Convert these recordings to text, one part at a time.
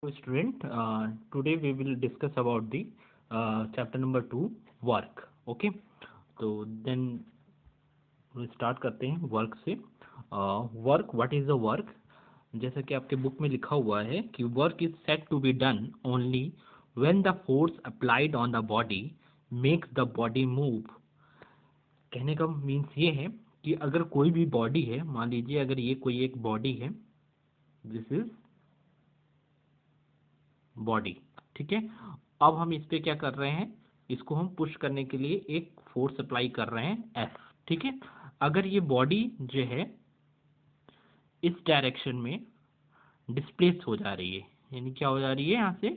Student, today we will discuss about the chapter number 2 work. Okay, तो then start करते हैं work से. Work, what is the work? जैसा कि आपके बुक में लिखा हुआ है कि work is set to be done only when the force applied on the body makes the body move. कहने का मीन्स ये है कि अगर कोई भी बॉडी है, मान लीजिए अगर ये कोई एक बॉडी है, दिस इज बॉडी, ठीक है. अब हम इस पे क्या कर रहे हैं, इसको हम पुश करने के लिए एक फोर्स अप्लाई कर रहे हैं एफ, ठीक है. अगर ये बॉडी जो है इस डायरेक्शन में डिस्प्लेस हो जा रही है, यानी क्या हो जा रही है, यहाँ से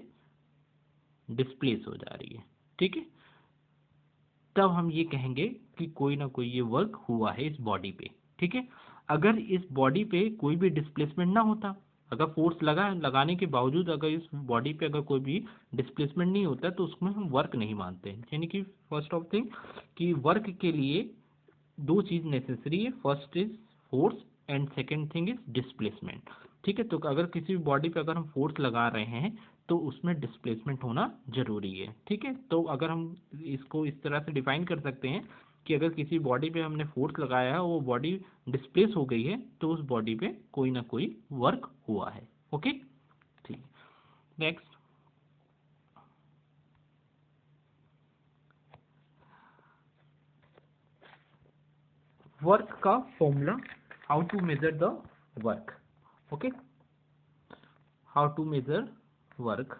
डिस्प्लेस हो जा रही है, ठीक है, तब हम ये कहेंगे कि कोई ना कोई ये वर्क हुआ है इस बॉडी पे, ठीक है. अगर इस बॉडी पे कोई भी डिस्प्लेसमेंट ना होता, अगर फोर्स लगाने के बावजूद अगर इस बॉडी पे अगर कोई भी डिस्प्लेसमेंट नहीं होता, तो उसमें हम वर्क नहीं मानते हैं. यानी कि फर्स्ट ऑफ थिंग कि वर्क के लिए दो चीज नेसेसरी है, first is force and second thing is displacement, ठीक है. तो अगर किसी भी बॉडी पे अगर हम फोर्स लगा रहे हैं तो उसमें डिस्प्लेसमेंट होना जरूरी है, ठीक है. तो अगर हम इसको इस तरह से डिफाइन कर सकते हैं कि अगर किसी बॉडी पे हमने फोर्स लगाया है, वो बॉडी डिस्प्लेस हो गई है, तो उस बॉडी पे कोई ना कोई वर्क हुआ है. ओके, ठीक. नेक्स्ट, वर्क का formula, how to measure the work. Okay, how to measure work.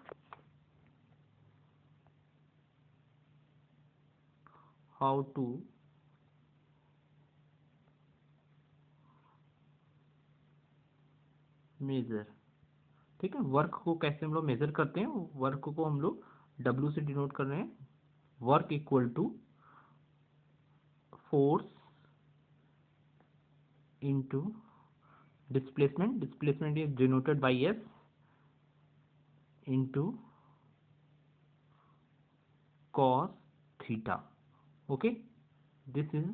How to measure, ठीक है. वर्क को कैसे हम लोग मेजर करते हैं, वर्क को हम लोग W से डिनोट कर रहे हैं. Work equal to force into displacement. Displacement is denoted by S into cos theta. Okay, this is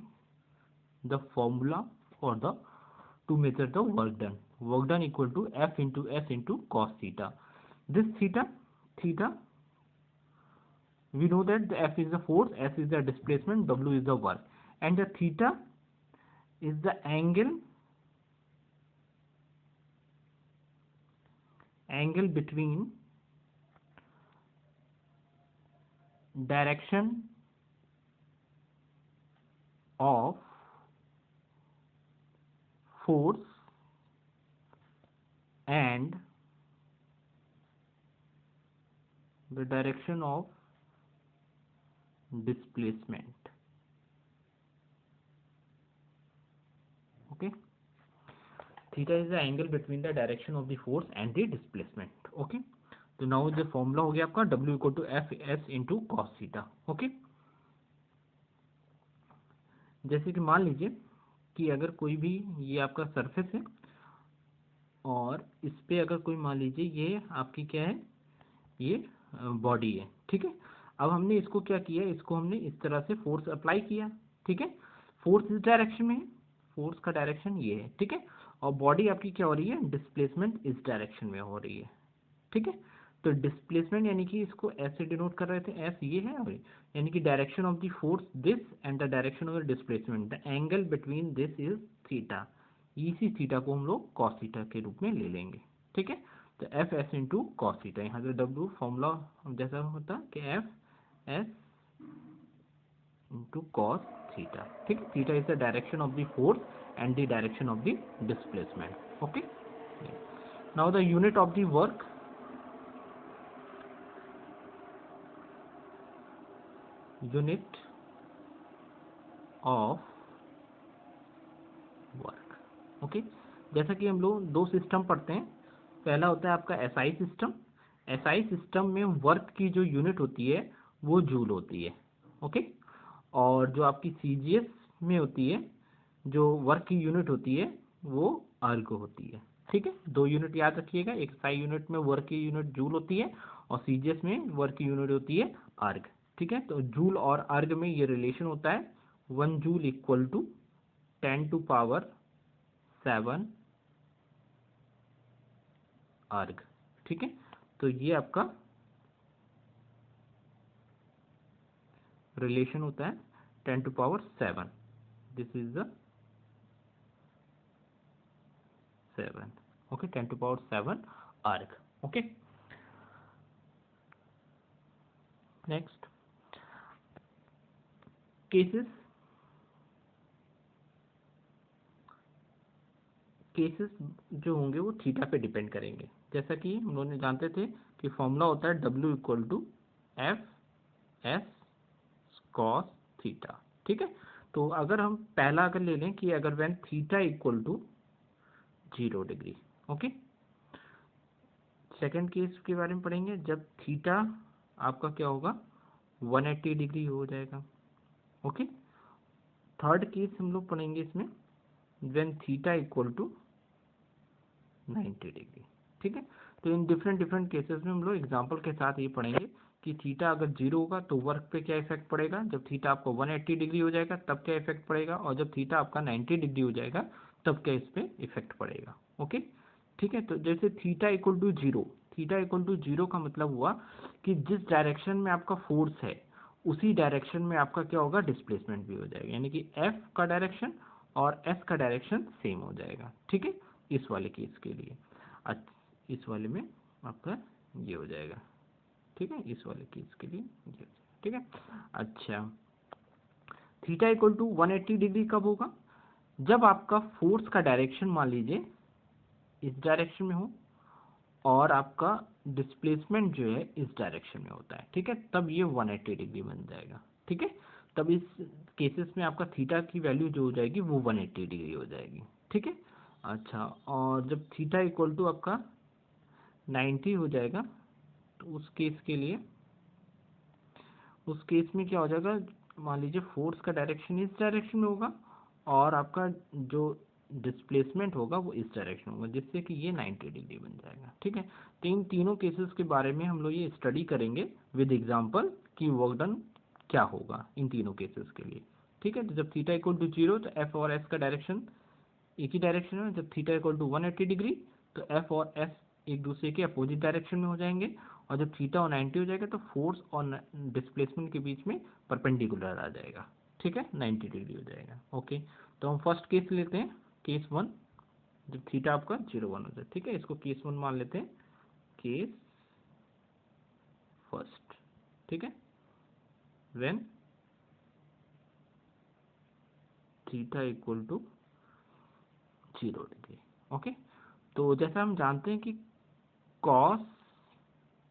the formula for the to measure the work done. Work done equal to F into S into cos theta. This theta we know that the F is the force, S is the displacement, W is the work, and the theta is the angle between direction of force and the direction of displacement. Okay, theta is the angle between the direction of the force and the displacement. Okay, तो now जो formula हो गया आपका W equal to F S into cos theta. Okay, जैसे कि मान लीजिए कि अगर कोई भी ये आपका सरफेस है और इस पे अगर कोई मान लीजिए ये आपकी क्या है, ये बॉडी है, ठीक है. अब हमने इसको क्या किया, इसको हमने इस तरह से फोर्स अप्लाई किया, ठीक है. फोर्स इस डायरेक्शन में है, फोर्स का डायरेक्शन ये है, ठीक है. और बॉडी आपकी क्या हो रही है, डिस्प्लेसमेंट इस डायरेक्शन में हो रही है, ठीक है. तो डिस्प्लेसमेंट यानी कि इसको ऐसे डिनोट कर रहे थे, एस ये है, और यानी कि direction of the force this and the direction of the displacement, the angle between this is theta. इसी थीटा को हम लोग कॉस थीटा के रूप में ले लेंगे, ठीक है. तो F S into cos theta, यहाँ से डब्ल्यू फॉर्मूला जैसा होता कि F S into cos theta, ठीक है. Theta is the direction of the force and the direction of the displacement. Okay, now the unit of the work. Unit of work. Okay, जैसा कि हम लोग दो सिस्टम पढ़ते हैं. पहला होता है आपका एसआई सिस्टम. एसआई सिस्टम में वर्क की जो यूनिट होती है वो जूल होती है. ओके, और जो आपकी सीजीएस में होती है, जो वर्क की यूनिट होती है वो अर्ग होती है, ठीक है. दो यूनिट याद रखिएगा, एक एसआई यूनिट में वर्क की यूनिट जूल होती है और सीजीएस में वर्क की यूनिट होती है अर्ग, ठीक है. तो जूल और अर्ग में ये रिलेशन होता है, 1 joule equal to 10 to power 7 erg, ठीक है. तो ये आपका रिलेशन होता है 10⁷, this is the 7, okay, 10⁷ arc, okay. Next cases जो होंगे वो थीटा पे डिपेंड करेंगे। जैसा कि हम लोगों ने जानते थे कि फॉर्मूला होता है W = F S cos theta, ठीक है। तो अगर हम पहला अगर ले लें कि अगर when theta = 0 degree, okay. Second case के बारे में पढ़ेंगे जब थीटा आपका क्या होगा 180 डिग्री हो जाएगा, ओके। थर्ड केस हम लोग पढ़ेंगे इसमें व्हेन थीटा = 90 डिग्री, ठीक है। तो इन डिफरेंट केसेस में हम लोग एग्जांपल के साथ ये पढ़ेंगे कि थीटा अगर 0 होगा तो वर्क पे क्या इफेक्ट पड़ेगा, जब थीटा आपको 180 डिग्री हो जाएगा तब क्या इफेक्ट पड़ेगा, और जब थीटा आपका 90 डिग्री हो जाएगा तब क्या इस पे इफेक्ट पड़ेगा, ओके, ठीक है। तो जैसे थीटा = 0, थीटा = 0 का मतलब हुआ कि जिस डायरेक्शन में आपका फोर्स है उसी डायरेक्शन में आपका क्या होगा, डिस्प्लेसमेंट भी हो जाएगा, यानी कि एफ का डायरेक्शन और एस का डायरेक्शन सेम हो जाएगा, ठीक है, इस वाले केस के लिए। इस वाले में आपका ये हो जाएगा, ठीक है, इस वाले केस के लिए ये, ठीक है। अच्छा, थीटा = 180 डिग्री कब होगा, जब आपका फोर्स का डायरेक्शन मान लीजिए इस डायरेक्शन में हो और आपका डिस्प्लेसमेंट जो है इस डायरेक्शन में होता है, ठीक है, तब ये 180 डिग्री बन जाएगा, ठीक है। तब इस केसेस में आपका थीटा की वैल्यू जो हो जाएगी वो 180 डिग्री हो जाएगी, ठीक है। अच्छा, और जब थीटा = आपका 90 हो जाएगा तो उस केस में क्या हो जाएगा, मान लीजिए फोर्स का डायरेक्शन इस डायरेक्शन में होगा और आपका जो डिस्प्लेसमेंट होगा वो इस डायरेक्शन होगा, जिससे कि ये 90 डिग्री बन जाएगा, ठीक है। तो इन तीनों केसेस के बारे में हम लोग ये स्टडी करेंगे विद एग्जांपल कि वर्क डन क्या होगा इन तीनों केसेस के लिए, ठीक है। तो जब थीटा = 0 तो एफ और एस का डायरेक्शन एक ही डायरेक्शन में, जब थीटा = 180 डिग्री तो एफ और एस एक दूसरे के अपोजिट डायरेक्शन में हो जाएंगे, और जब थीटा और 90 हो जाएगा तो फोर्स और डिस्प्लेसमेंट के बीच में परपेंडिकुलर आ जाएगा, ठीक है, 90 डिग्री हो जाएगा, ओके। तो हम फर्स्ट केस लेते हैं, केस 1, जब थीटा आपका 0 1 हो जाए, ठीक है, इसको केस 1 मान लेते हैं, केस फर्स्ट, ठीक है, व्हेन थीटा = 0 डिग्री, ओके। तो जैसा हम जानते हैं कि कॉस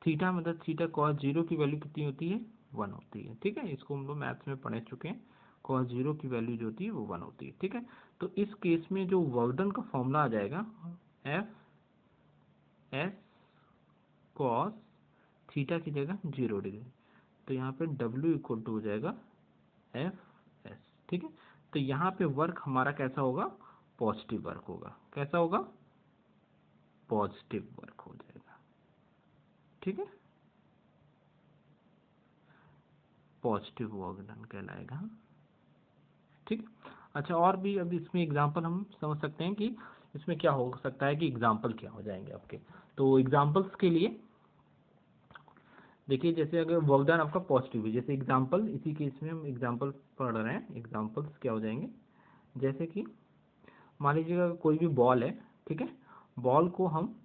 थीटा मतलब थीटा कॉस 0 की वैल्यू कितनी होती है, 1 होती है, ठीक है। इसको हम लोग मैथ्स में पढ़ चुके हैं, कॉस 0 की वैल्यू जो होती है वो 1 होती है, ठीक है। तो इस केस में जो वर्क डन का फॉर्मूला आ जाएगा एफ एस कॉस थीटा की जगह 0 डिग्री, तो यहाँ पे W = हो जाएगा एफ एस, ठीक है। तो यहाँ पे वर्क हमारा कैसा होगा, पॉजिटिव वर्क होगा, कैसा होगा, पॉजिटिव वर्क हो जाएगा, ठीक है, पॉजिटिव वर्क डन कहलाएगा, ठीक है। अच्छा, और भी अब इसमें एग्जांपल हम समझ सकते हैं कि इसमें क्या हो सकता है कि एग्जांपल क्या हो जाएंगे आपके। तो एग्जांपल्स के लिए देखिए, जैसे अगर वर्क डन आपका पॉजिटिव है, जैसे एग्जांपल इसी केस में हम एग्जांपल पढ़ रहे हैं, एग्जांपल्स क्या हो जाएंगे, जैसे कि मान लीजिएगा कोई भी बॉल है, ठीक है, बॉल को हम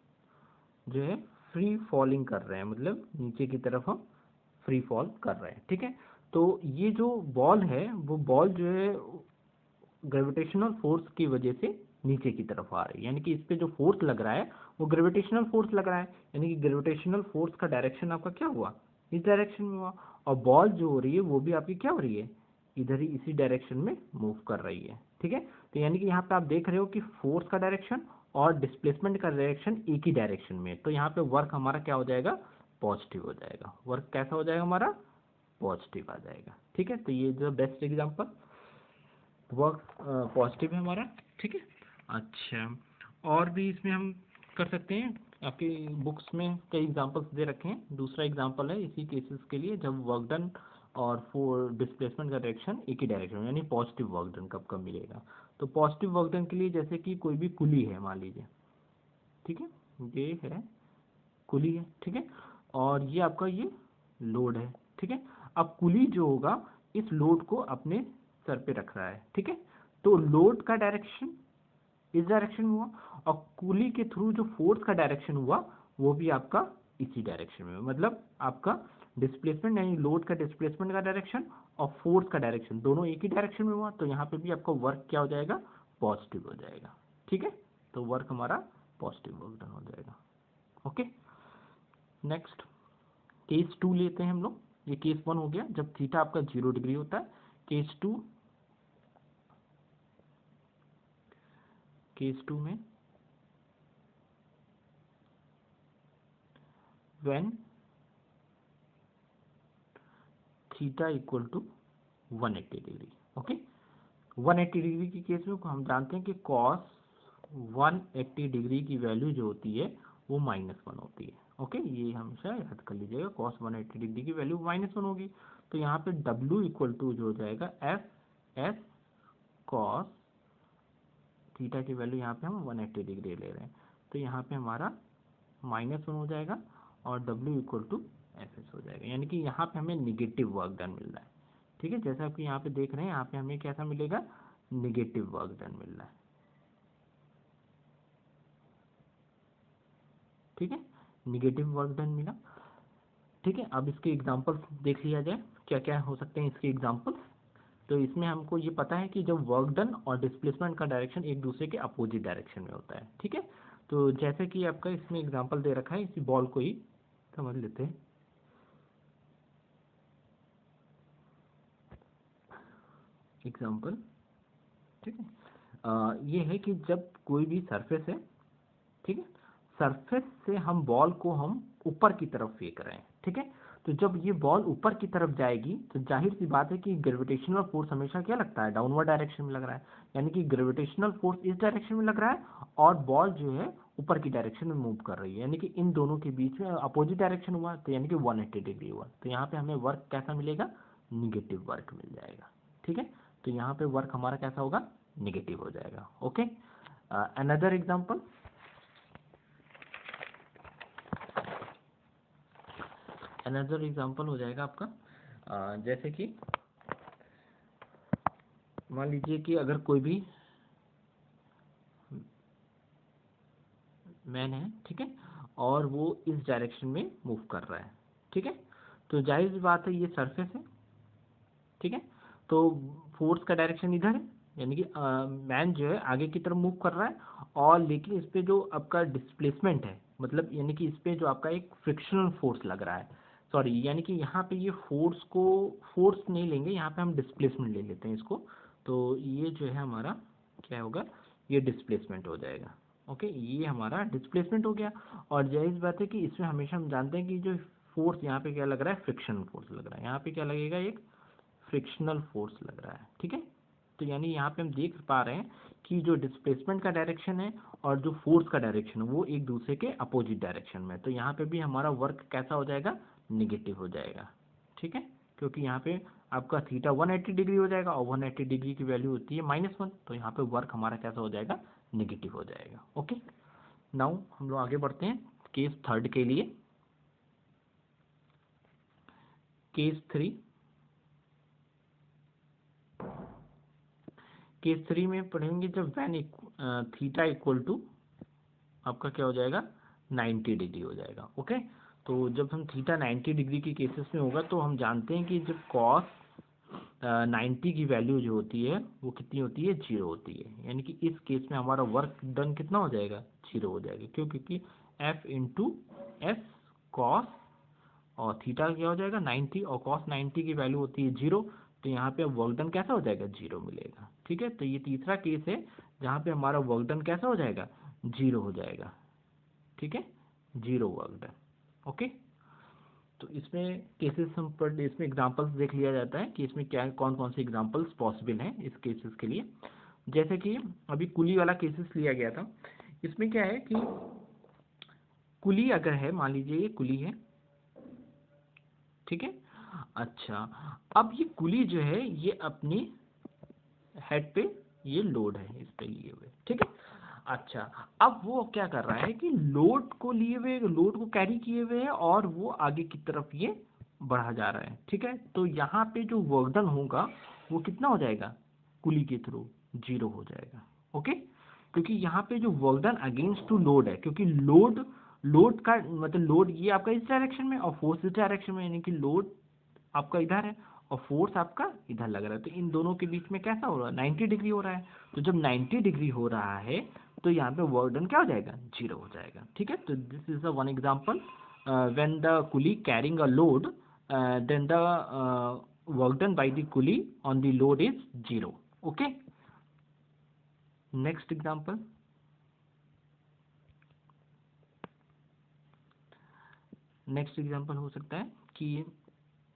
जो है फ्री फॉलिंग कर रहे हैं, मतलब नीचे की तरफ हम फ्री फॉल कर रहे हैं, ठीक है। तो ये जो बॉल है वो बॉल जो है ग्रेविटेशनल फोर्स की वजह से नीचे की तरफ आ रही है, यानी कि इस पे जो फोर्स लग रहा है वो ग्रेविटेशनल फोर्स लग रहा है, यानी कि ग्रेविटेशनल फोर्स का डायरेक्शन आपका क्या हुआ, इस डायरेक्शन में हुआ, और बॉल जो हो रही है वो भी आपकी क्या हो रही है, इधर ही इसी डायरेक्शन में मूव कर रही है, ठीक है। तो यानी कि यहाँ पे आप देख रहे हो कि फोर्स का डायरेक्शन और डिस्प्लेसमेंट का डायरेक्शन एक ही डायरेक्शन में है, तो यहाँ पे वर्क हमारा क्या हो जाएगा, पॉजिटिव हो जाएगा, वर्क कैसा हो जाएगा हमारा, पॉजिटिव आ जाएगा, ठीक है। तो ये जो बेस्ट एग्जांपल वर्क पॉजिटिव है हमारा, ठीक है। अच्छा, और भी इसमें हम कर सकते हैं, आपकी बुक्स में कई एग्जांपल्स दे रखे हैं, दूसरा एग्जांपल है इसी केसेस के लिए जब वर्क डन और फोर डिस्प्लेसमेंट का डायरेक्शन एक ही डायरेक्शन, यानी पॉजिटिव वर्क डन कब कब मिलेगा। तो पॉजिटिव वर्क डन के लिए जैसे कि कोई भी कुली है मान लीजिए, ठीक है, ये है कुली है, ठीक है, और ये आपका ये लोड है, ठीक है। अब कुली जो होगा इस लोड को अपने सर पे रख रहा है, ठीक है, तो लोड का डायरेक्शन इस डायरेक्शन में हुआ और कुली के थ्रू जो फोर्स का डायरेक्शन हुआ वो भी आपका इसी डायरेक्शन में, मतलब आपका डिस्प्लेसमेंट यानी लोड का डिस्प्लेसमेंट का डायरेक्शन और फोर्स का डायरेक्शन दोनों एक ही डायरेक्शन में हुआ, तो यहाँ पे भी आपका वर्क क्या हो जाएगा, पॉजिटिव हो जाएगा, ठीक है। तो वर्क हमारा पॉजिटिव वर्क डन हो जाएगा। ओके, नेक्स्ट केस 2 लेते हैं हम लोग। ये केस 1 हो गया जब थीटा आपका 0 डिग्री होता है। केस 2 में when theta equal to 180 degree. Okay, 180 degree की केस में हम जानते हैं कि कॉस 180 डिग्री की वैल्यू जो होती है वो -1 होती है। ओके, ये हमेशा याद कर लीजिएगा, कॉस 180 डिग्री की वैल्यू -1 होगी। तो यहाँ पे W इक्वल टू जो हो जाएगा एफ एस कॉस थीटा की वैल्यू, यहाँ पे हम 180 डिग्री ले रहे हैं, तो यहाँ पे हमारा -1 हो जाएगा और W equal to F S हो जाएगा, यानी कि यहाँ पे हमें निगेटिव वर्क डन मिल रहा है, ठीक है। जैसा आप यहाँ पे देख रहे हैं, यहाँ पे हमें कैसा मिलेगा, निगेटिव वर्क डन मिल रहा है, ठीक है, निगेटिव वर्क डन मिला, ठीक है। अब इसके एग्जांपल देख लिया जाए, क्या क्या हो सकते हैं इसके एग्जांपल। तो इसमें हमको ये पता है कि जब वर्क डन और डिस्प्लेसमेंट का डायरेक्शन एक दूसरे के अपोजिट डायरेक्शन में होता है, ठीक है। तो जैसे कि आपका इसमें एग्जांपल दे रखा है, इसी बॉल को ही समझ लेते हैं। एग्जांपल, ठीक है, ये है कि जब कोई भी सरफेस है, ठीक है, सरफेस से हम बॉल को हम ऊपर की तरफ फेंक रहे हैं, ठीक है। तो जब ये बॉल ऊपर की तरफ जाएगी तो जाहिर सी बात है कि ग्रेविटेशनल फोर्स हमेशा क्या लगता है, डाउनवर्ड डायरेक्शन में लग रहा है, यानी कि ग्रेविटेशनल फोर्स इस डायरेक्शन में लग रहा है और बॉल जो है ऊपर की डायरेक्शन में मूव कर रही है, यानी कि इन दोनों के बीच में अपोजिट डायरेक्शन हुआ, तो यानी कि 180 डिग्री हुआ। तो यहाँ पे हमें वर्क कैसा मिलेगा, निगेटिव वर्क मिल जाएगा, ठीक है। तो यहाँ पे वर्क हमारा कैसा होगा, निगेटिव हो जाएगा। Okay, another example, another example हो जाएगा आपका, जैसे कि मान लीजिए कि अगर कोई भी मैन है, ठीक है, और वो इस डायरेक्शन में मूव कर रहा है, ठीक है। तो जाहिर सी बात है ये सरफेस है, ठीक है, तो फोर्स का डायरेक्शन इधर है, यानी कि मैन जो है आगे की तरफ मूव कर रहा है, और लेकिन इस पे जो आपका डिस्प्लेसमेंट है, मतलब यानी कि इस पे जो आपका एक फ्रिक्शनल फोर्स लग रहा है, सॉरी, यानी कि यहाँ पे ये फोर्स को फोर्स नहीं लेंगे, यहाँ पे हम डिस्प्लेसमेंट ले लेते हैं इसको। तो ये जो है हमारा क्या होगा, ये डिस्प्लेसमेंट हो जाएगा। ओके, ये हमारा डिस्प्लेसमेंट हो गया, और जाहिर बात है कि इसमें हमेशा हम जानते हैं कि जो फोर्स यहाँ पे क्या लग रहा है, फ्रिक्शनल फोर्स लग रहा है, यहाँ पे क्या लगेगा, एक फ्रिक्शनल फोर्स लग रहा है, ठीक है। तो यानी यहाँ पे हम देख पा रहे हैं कि जो डिस्प्लेसमेंट का डायरेक्शन है और जो फोर्स का डायरेक्शन है वो एक दूसरे के अपोजिट डायरेक्शन में है, तो यहाँ पे भी हमारा वर्क कैसा हो जाएगा, निगेटिव हो जाएगा, ठीक है, क्योंकि यहाँ पे आपका थीटा 180 डिग्री हो जाएगा और 180 डिग्री की वैल्यू होती है -1, तो यहाँ पे वर्क हमारा कैसा हो जाएगा, निगेटिव हो जाएगा। ओके, नाउ हम लोग आगे बढ़ते हैं केस 3 के लिए। केस 3, केस 3 में पढ़ेंगे जब वैन थीटा इक्वल टू आपका क्या हो जाएगा, 90 डिग्री हो जाएगा। ओके, तो जब हम थीटा 90 डिग्री की केसेस में होगा तो हम जानते हैं कि जब कॉस 90 की वैल्यू जो होती है वो कितनी होती है, 0 होती है, यानी कि इस केस में हमारा वर्क डन कितना हो जाएगा, 0 हो जाएगा। क्यों, क्योंकि एफ इंटू एस कॉस, और थीटा क्या हो जाएगा 90, और कॉस 90 की वैल्यू होती है 0, तो यहाँ पे वर्क डन कैसा हो जाएगा, 0 मिलेगा, ठीक है। तो ये तीसरा केस है जहाँ पे हमारा वर्क डन कैसा हो जाएगा, 0 हो जाएगा, ठीक है, 0 वर्क डन। ओके, तो इसमें केसेस हम पर इसमें एग्जांपल्स देख लिया जाता है कि इसमें क्या कौन कौन से एग्जांपल्स पॉसिबल हैं इस केसेस के लिए। जैसे कि अभी कुली वाला केसेस लिया गया था, इसमें क्या है कि कुली अगर है, मान लीजिए ये कुली है, ठीक है। अच्छा, अब ये कुली जो है ये अपनी हेड पे ये लोड है इस पे लिए हुए, ठीक है। अच्छा, अब वो क्या कर रहा है कि लोड को लिए हुए, लोड को कैरी किए हुए है और वो आगे की तरफ ये बढ़ा जा रहा है। ठीक है, तो यहाँ पे जो वर्क डन होगा वो कितना हो जाएगा, कुली के थ्रू 0 हो जाएगा। ओके, क्योंकि यहाँ पे जो work done against to load है, क्योंकि लोड, लोड का मतलब लोड ये आपका इस डायरेक्शन में और फोर्स इस डायरेक्शन में, यानी कि लोड आपका इधर है और फोर्स आपका इधर लग रहा है, तो इन दोनों के बीच में कैसा हो रहा है, 90 डिग्री हो रहा है। तो जब 90 डिग्री हो रहा है तो यहाँ पे वर्क डन क्या हो जाएगा, 0 हो जाएगा। ठीक है, तो this is the one example when the coolie carrying a load then the work done by the coolie on the load is 0। Okay, next example, next example हो सकता है कि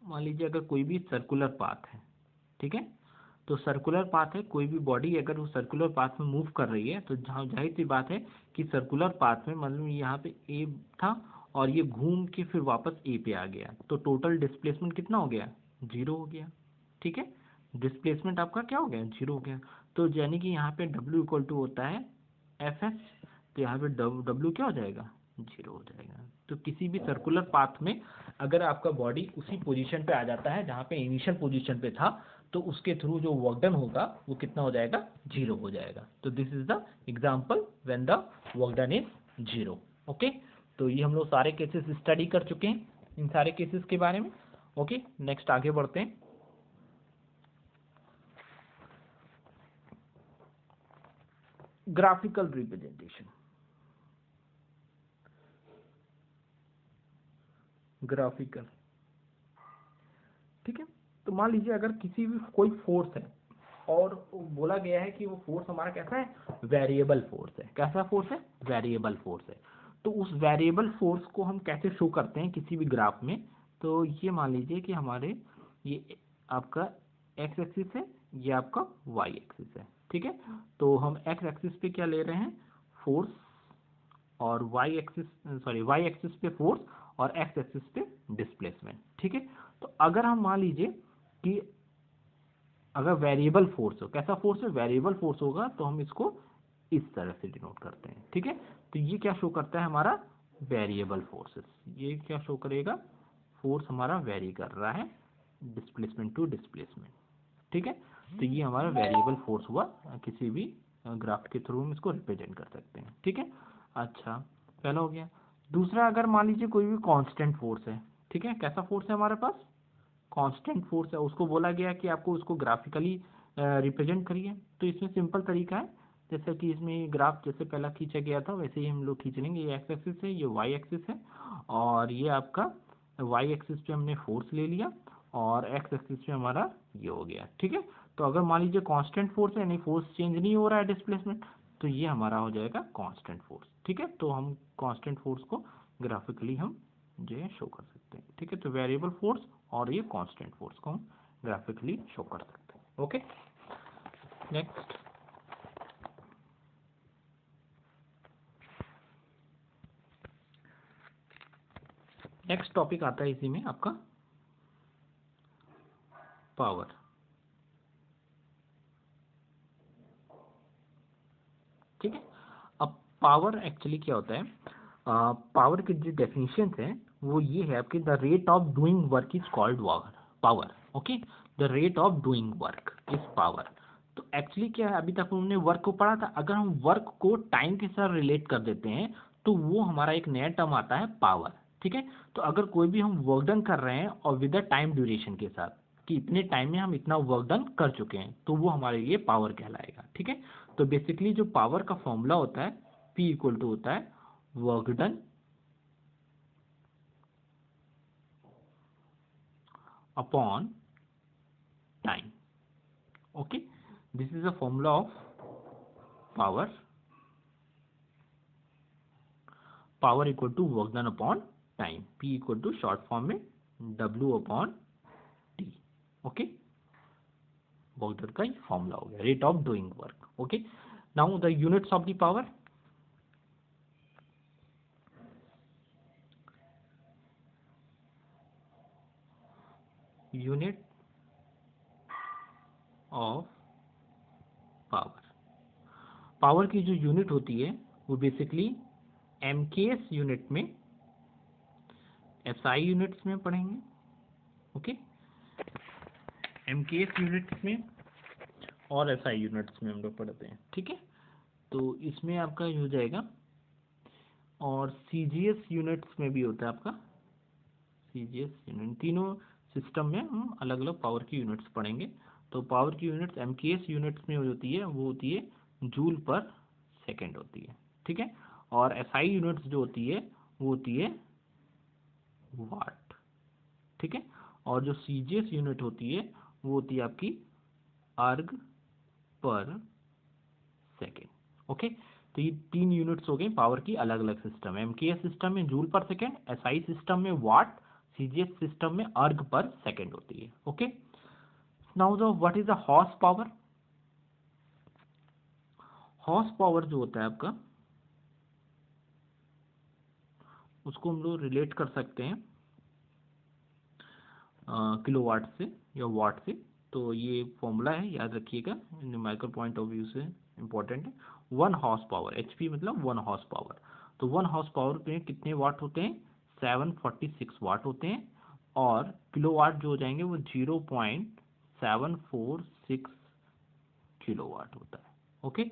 मान लीजिए अगर कोई भी सर्कुलर पाथ है, ठीक है, तो सर्कुलर पाथ है, कोई भी बॉडी अगर वो सर्कुलर पाथ में मूव कर रही है तो जहाँ जाहिर सी बात है कि सर्कुलर पाथ में मतलब यहाँ पे ए था और ये घूम के फिर वापस ए पे आ गया, तो टोटल डिस्प्लेसमेंट कितना हो गया, 0 हो गया। ठीक है, डिस्प्लेसमेंट आपका क्या हो गया, 0 हो गया। तो यानी कि यहाँ पे W इक्वल टू होता है एफ एस, तो यहाँ पे W क्या हो जाएगा, 0 हो जाएगा। तो किसी भी सर्कुलर पाथ में अगर आपका बॉडी उसी पोजीशन पे आ जाता है जहाँ पे इनिशियल पोजीशन पे था, तो उसके थ्रू जो वर्क डन होगा वो कितना हो जाएगा, 0 हो जाएगा। तो this is the example when the work done is 0। Okay, तो ये हम लोग सारे केसेस स्टडी कर चुके हैं, इन सारे केसेस के बारे में। ओके, नेक्स्ट आगे बढ़ते हैं। ग्राफिकल रिप्रेजेंटेशन, ग्राफिकल, ठीक है। तो मान लीजिए अगर किसी भी कोई फोर्स है और बोला गया है कि वो फोर्स हमारा कैसा है, वेरिएबल फोर्स है। कैसा फोर्स है, वेरिएबल फोर्स है। तो उस वेरिएबल फोर्स को हम कैसे शो करते हैं किसी भी ग्राफ में, तो ये मान लीजिए कि हमारे ये आपका एक्स एक्सिस है, ये आपका वाई एक्सिस है। ठीक है, तो हम एक्स एक्सिस पे क्या ले रहे हैं, फोर्स, और Y axis, sorry Y axis पे फोर्स और एक्स एक्सिस पे डिस्प्लेसमेंट। ठीक है, तो अगर हम मान लीजिए कि अगर वेरिएबल फोर्स हो, कैसा फोर्स है, वेरिएबल फोर्स होगा, तो हम इसको इस तरह से डिनोट करते हैं। ठीक है, तो ये क्या शो करता है, हमारा वेरिएबल फोर्सेस। ये क्या शो करेगा, फोर्स हमारा वेरी कर रहा है डिस्प्लेसमेंट टू डिस्प्लेसमेंट। ठीक है, तो ये हमारा वेरिएबल फोर्स हुआ, किसी भी ग्राफ के थ्रू हम इसको रिप्रेजेंट कर सकते हैं। ठीक है, अच्छा, पहला हो गया। दूसरा, अगर मान लीजिए कोई भी कांस्टेंट फोर्स है, ठीक है, कैसा फोर्स है हमारे पास, कांस्टेंट फोर्स है, उसको बोला गया कि आपको उसको ग्राफिकली रिप्रेजेंट करिए। तो इसमें सिंपल तरीका है, जैसे कि इसमें ग्राफ जैसे पहला खींचा गया था वैसे ही हम लोग खींच लेंगे। ये एक्स एक्सिस है, ये वाई एक्सिस है, और ये आपका वाई एक्सिस पे हमने फोर्स ले लिया और एक्स एक्सिस पे हमारा ये हो गया। ठीक है, तो अगर मान लीजिए कांस्टेंट फोर्स है, यानी फोर्स चेंज नहीं हो रहा है, डिस्प्लेसमेंट, तो ये हमारा हो जाएगा कांस्टेंट फोर्स। ठीक है, तो हम कांस्टेंट फोर्स को ग्राफिकली हम जो है शो कर सकते हैं। ठीक है, तो वेरिएबल फोर्स और ये कांस्टेंट फोर्स को हम ग्राफिकली शो कर सकते हैं। ओके, नेक्स्ट, नेक्स्ट टॉपिक आता है इसी में आपका पावर। ठीक है, अब पावर एक्चुअली क्या होता है, पावर की जो डेफिनेशन है वो ये है आपकी, the rate of doing work is called power. Okay, the rate of doing work is power. तो एक्चुअली क्या है, अभी तक हमने वर्क को पढ़ा था, अगर हम वर्क को टाइम के साथ रिलेट कर देते हैं तो वो हमारा एक नया टर्म आता है पावर। ठीक है, तो अगर कोई भी हम वर्क डन कर रहे हैं और विद द टाइम ड्यूरेशन के साथ कि इतने टाइम में हम इतना वर्क डन कर चुके हैं, तो वो हमारे लिए पावर कहलाएगा। ठीक है, तो बेसिकली जो पावर का फॉर्मूला होता है, P इक्वल टू होता है work done upon time. Okay, this is the formula of power, power equal to work done upon time, P equal to short form में W upon T। Okay, work done का ही formula हो गया, rate of doing work. Okay, now the units of the power, unit of power, power की जो unit होती है वो बेसिकली MKS यूनिट में, SI यूनिट्स में पढ़ेंगे। ओके, MKS यूनिट्स में और SI यूनिट्स में हम लोग पढ़ते हैं। ठीक है, तो इसमें आपका हो जाएगा, और CGS यूनिट्स में भी होता है आपका CGS यूनिट। तीनों सिस्टम में हम अलग अलग पावर की यूनिट्स पढ़ेंगे। तो पावर की यूनिट्स MKS यूनिट्स में होती है, वो होती है जूल पर सेकेंड होती है। ठीक है, और SI यूनिट्स जो होती है वो होती है वाट। ठीक है, और जो CGS यूनिट होती है वो होती है आपकी अर्ग पर सेकेंड। ओके, तो ये 3 यूनिट्स हो गई पावर की अलग अलग सिस्टम। MKS सिस्टम में जूल पर सेकेंड, SI सिस्टम में वाट, CGS सिस्टम में अर्ग पर सेकेंड होती है। Okay, now the what is the horse power. Horse power जो होता है आपका, उसको हम लोग रिलेट कर सकते हैं किलोवाट से या वाट से। तो ये फॉर्मूला है, याद रखिएगा, न्यूमेरिकल पॉइंट ऑफ व्यू से इंपॉर्टेंट है। 1 हॉर्स पावर, HP मतलब 1 हॉर्स पावर। तो 1 हॉर्स पावर पे कितने वाट होते हैं? 746 वाट होते हैं, और किलोवाट जो हो जाएंगे वो 0.746 किलोवाट होता है। ओके,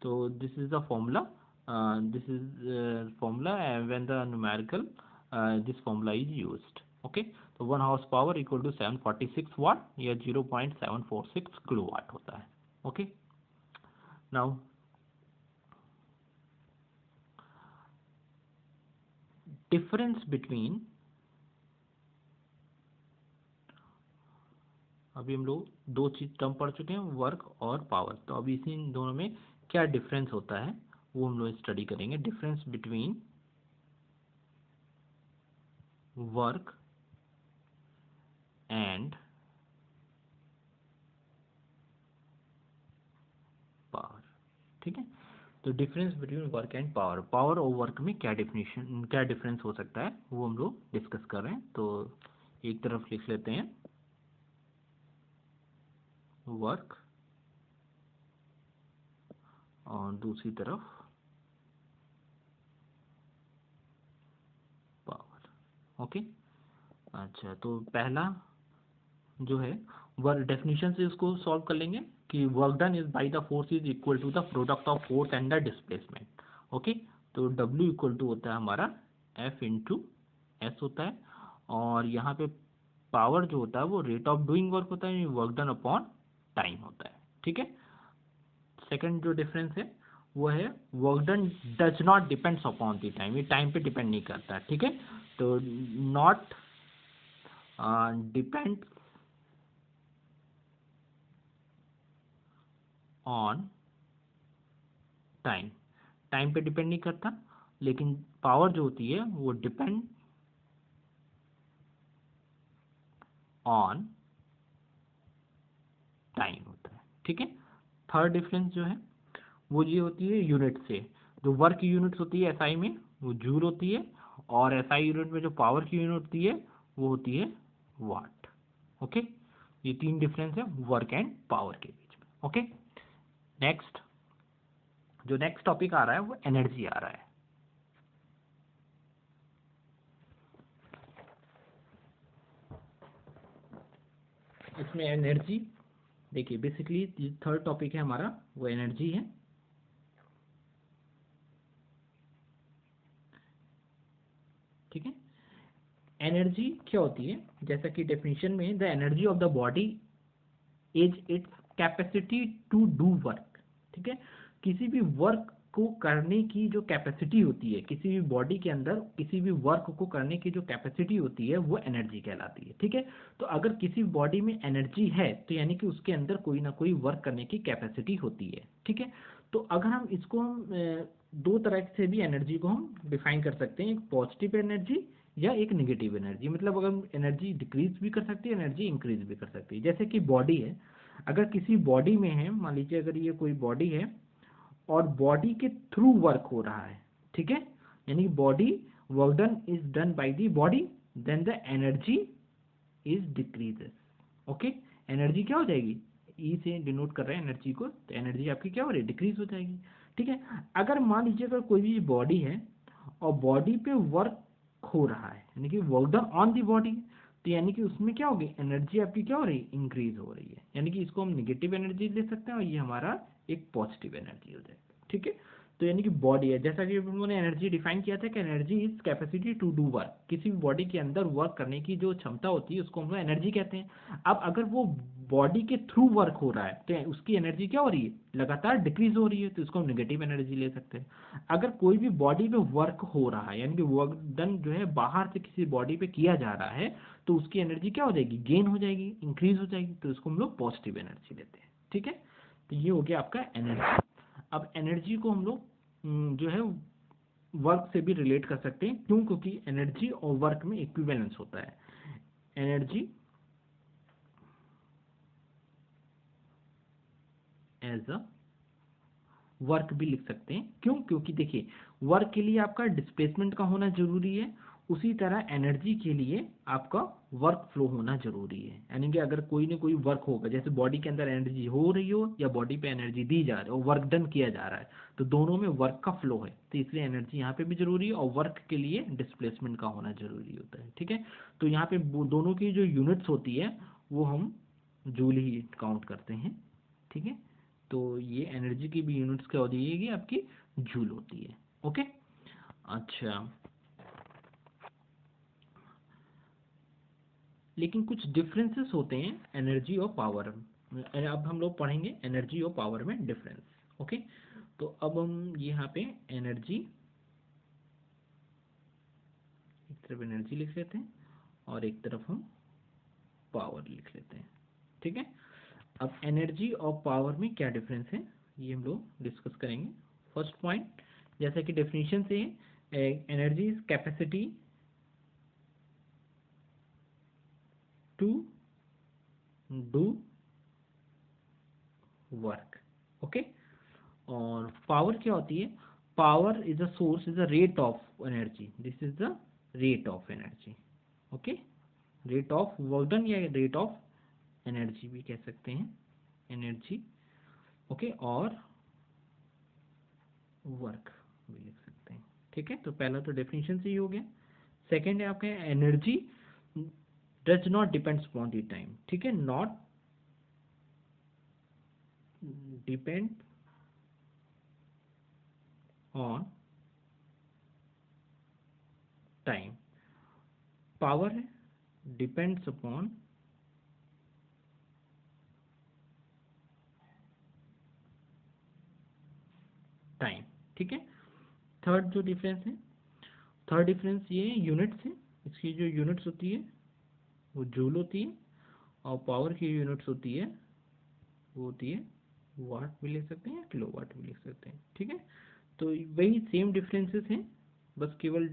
तो this is the formula, this is formula when the numerical this formula is used. Okay, तो 1 हॉर्स पावर इक्वल टू 746 वाट या 0.746 किलोवाट होता है। ओके, नाउ डिफरेंस बिटवीन, अभी हम लोग 2 चीज टर्म पढ़ चुके हैं, वर्क और पावर। तो अभी इसी दोनों में क्या डिफरेंस होता है वो हम लोग स्टडी करेंगे। Difference between work and power. ठीक है, तो difference between work and power, power और वर्क में क्या डिफिनेशन, क्या डिफरेंस हो सकता है वो हम लोग डिस्कस कर रहे हैं। तो एक तरफ लिख लेते हैं वर्क और दूसरी तरफ पावर। ओके, अच्छा, तो पहला जो है वर्क डेफिनेशन से इसको सॉल्व कर लेंगे कि work done is by the force is equal to the product of force and the displacement. Okay, तो W इक्वल टू होता है हमारा F इंटू S होता है, और यहाँ पे पावर जो होता है वो रेट ऑफ डूइंग वर्क होता है, वर्क डन अपॉन टाइम होता है। ठीक है, सेकंड जो डिफरेंस है वो है work done does not depends upon the time, ये टाइम पे डिपेंड नहीं करता। ठीक है, तो not depend on time, time पे डिपेंड नहीं करता, लेकिन पावर जो होती है वो डिपेंड ऑन टाइम होता है। ठीक है, थर्ड डिफरेंस जो है वो ये होती है यूनिट से। जो वर्क यूनिट्स होती है SI में वो जूल होती है, और SI यूनिट में जो पावर की यूनिट होती है वो होती है वाट। ओके, ये 3 डिफरेंस है वर्क एंड पावर के बीच में। ओके, नेक्स्ट जो नेक्स्ट टॉपिक आ रहा है वो एनर्जी आ रहा है। इसमें एनर्जी देखिए, बेसिकली थर्ड टॉपिक है हमारा वो एनर्जी है। ठीक है, एनर्जी क्या होती है, जैसा कि डेफिनेशन में the energy of the body is its capacity to do work. ठीक है, किसी भी वर्क को करने की जो कैपेसिटी होती है, किसी भी बॉडी के अंदर किसी भी वर्क को करने की जो कैपेसिटी होती है वो एनर्जी कहलाती है। ठीक है, तो अगर किसी बॉडी में एनर्जी है तो यानी कि उसके अंदर कोई ना कोई वर्क करने की कैपेसिटी होती है। ठीक है, तो अगर हम इसको दो तरह से भी एनर्जी को हम डिफाइन कर सकते हैं, एक पॉजिटिव एनर्जी या एक नेगेटिव एनर्जी। मतलब अगर हम एनर्जी डिक्रीज भी कर सकते हैं, एनर्जी इंक्रीज भी कर सकते हैं। जैसे कि बॉडी है, अगर किसी बॉडी में है, मान लीजिए अगर ये कोई बॉडी है और बॉडी के थ्रू वर्क हो रहा है, ठीक है, यानी body work done is done by the body, then the energy is decreases. Okay, energy क्या हो जाएगी, ई से डिनोट कर रहे हैं एनर्जी को, तो एनर्जी आपकी क्या हो रही है, डिक्रीज हो जाएगी। ठीक है। अगर मान लीजिए अगर कोई भी बॉडी है और बॉडी पे वर्क हो रहा है, यानी कि work done on the body, तो यानी कि उसमें क्या होगी, एनर्जी आपकी क्या हो रही है, इंक्रीज हो रही है। यानी कि इसको हम नेगेटिव एनर्जी ले सकते हैं और ये हमारा एक पॉजिटिव एनर्जी हो जाएगा। ठीक है। तो यानी कि बॉडी है, जैसा कि उन्होंने एनर्जी डिफाइन किया था कि energy is capacity to do work, किसी भी बॉडी के अंदर वर्क करने की जो क्षमता होती है उसको हम लोग एनर्जी कहते हैं। अब अगर वो बॉडी के थ्रू वर्क हो रहा है तो उसकी एनर्जी क्या हो रही है, लगातार डिक्रीज हो रही है, तो इसको हम नेगेटिव एनर्जी ले सकते हैं। अगर कोई भी बॉडी पे वर्क हो रहा है, यानी कि वर्क डन जो है बाहर से किसी बॉडी पे किया जा रहा है, तो उसकी एनर्जी क्या हो जाएगी, गेन हो जाएगी, इंक्रीज हो जाएगी, तो इसको हम लोग पॉजिटिव एनर्जी लेते हैं। ठीक है। तो ये हो गया आपका एनर्जी। अब एनर्जी को हम लोग जो है वर्क से भी रिलेट कर सकते हैं। क्यों? क्योंकि एनर्जी और वर्क में इक्विवेलेंस होता है। एनर्जी एज अ वर्क भी लिख सकते हैं। क्यों? क्योंकि देखिए वर्क के लिए आपका डिस्प्लेसमेंट का होना जरूरी है, उसी तरह एनर्जी के लिए आपका वर्क फ्लो होना जरूरी है। यानी कि अगर कोई ना कोई वर्क होगा, जैसे बॉडी के अंदर एनर्जी हो रही हो या बॉडी पे एनर्जी दी जा रही है और वर्क डन किया जा रहा है, तो दोनों में वर्क का फ्लो है, तो इसलिए एनर्जी यहाँ पे भी जरूरी है और वर्क के लिए डिस्प्लेसमेंट का होना जरूरी होता है। ठीक है। तो यहाँ पे दोनों की जो यूनिट्स होती है वो हम जूल ही काउंट करते हैं। ठीक है। तो ये एनर्जी की भी यूनिट्स क्या होती है, आपकी जूल होती है। ओके। अच्छा, लेकिन कुछ डिफरेंसेस होते हैं एनर्जी और पावर। अब हम लोग पढ़ेंगे एनर्जी और पावर में डिफरेंस। ओके। तो अब हम यहाँ पे एनर्जी, एक तरफ एनर्जी लिख लेते हैं और एक तरफ हम पावर लिख लेते हैं। ठीक है। अब एनर्जी और पावर में क्या डिफरेंस है ये हम लोग डिस्कस करेंगे। फर्स्ट पॉइंट, जैसा कि डेफिनेशन से energy is capacity to do work. Okay. और पावर क्या होती है, power is a source, is a rate of energy, this is the rate of energy. Okay. Rate of work done या rate of energy भी कह सकते हैं, energy. Okay. और वर्क भी लिख सकते हैं। ठीक है। तो पहला तो डेफिनेशन से ही हो गया। सेकेंड है आपका energy does not depends upon the time. ठीक है। Not depend on time. Power है डिपेंड्स अपॉन टाइम। ठीक है। थर्ड जो डिफरेंस है, थर्ड डिफरेंस ये यूनिट्स है, इसकी जो यूनिट्स होती है वो जूल होती है और पावर की यूनिट्स होती है वो होती है वाट भी लिख सकते हैं या किलो वाट भी लिख सकते हैं। ठीक है। तो वही सेम डिफरेंसेस हैं, बस केवल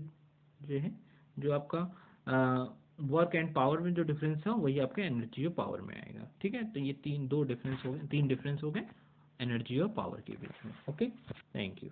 जो है जो आपका वर्क एंड पावर में जो डिफरेंस है वही आपका एनर्जी और पावर में आएगा। ठीक है। तो ये तीन डिफरेंस हो गए एनर्जी और पावर के बीच में। ओके। Thank you.